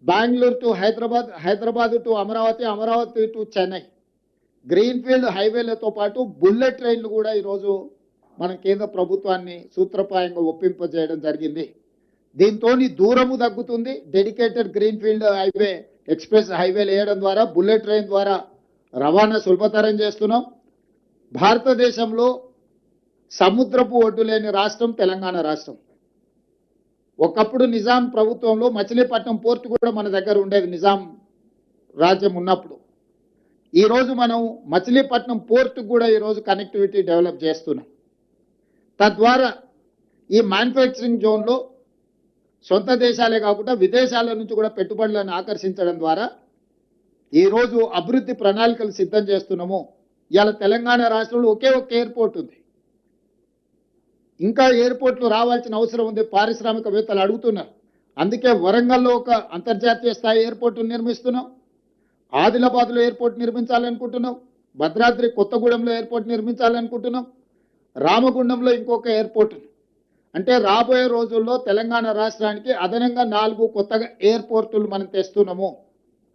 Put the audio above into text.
Bengaluru to Hyderabad, Hyderabad to Amaravati, Amaravati to Chennai greenfield హైవేలతో పాటు bullet ట్రైన్లు కూడా ఈరోజు మన కేంద్ర ప్రభుత్వాన్ని సూత్రప్రాయంగా ఒప్పింపజేయడం జరిగింది. దీంతో దూరము తగ్గుతుంది. డెడికేటెడ్ గ్రీన్ఫీల్డ్ హైవే, ఎక్స్ప్రెస్ హైవేలు వేయడం ద్వారా, బుల్లెట్ ట్రైన్ ద్వారా రవాణా సులభతరం చేస్తున్నాం. భారతదేశంలో సముద్రపు ఒడ్డు లేని రాష్ట్రం తెలంగాణ రాష్ట్రం. ఒకప్పుడు నిజాం ప్రభుత్వంలో మచిలీపట్నం పోర్టు కూడా మన దగ్గర ఉండేది, నిజాం రాజ్యం ఉన్నప్పుడు. ఈరోజు మనం మచిలీపట్నం పోర్టు కూడా ఈరోజు కనెక్టివిటీ డెవలప్ చేస్తున్నాం. తద్వారా ఈ మ్యానుఫ్యాక్చరింగ్ జోన్లో సొంత దేశాలే కాకుండా విదేశాల నుంచి కూడా పెట్టుబడులను ఆకర్షించడం ద్వారా ఈరోజు అభివృద్ధి ప్రణాళికలు సిద్ధం చేస్తున్నాము. ఇవాళ తెలంగాణ రాష్ట్రంలో ఒకే ఒక ఎయిర్పోర్ట్ ఉంది. ఇంకా ఎయిర్పోర్ట్లు రావాల్సిన అవసరం ఉంది. పారిశ్రామికవేత్తలు అడుగుతున్నారు. అందుకే వరంగల్లో ఒక అంతర్జాతీయ స్థాయి ఎయిర్పోర్టు నిర్మిస్తున్నాం. ఆదిలాబాద్లో ఎయిర్పోర్ట్ నిర్మించాలనుకుంటున్నాం. భద్రాద్రి కొత్తగూడెంలో ఎయిర్పోర్ట్ నిర్మించాలనుకుంటున్నాం. రామగుండంలో ఇంకొక ఎయిర్పోర్ట్. అంటే రాబోయే రోజుల్లో తెలంగాణ రాష్ట్రానికి అదనంగా 4 కొత్తగా ఎయిర్పోర్టులు మనం తెస్తున్నాము.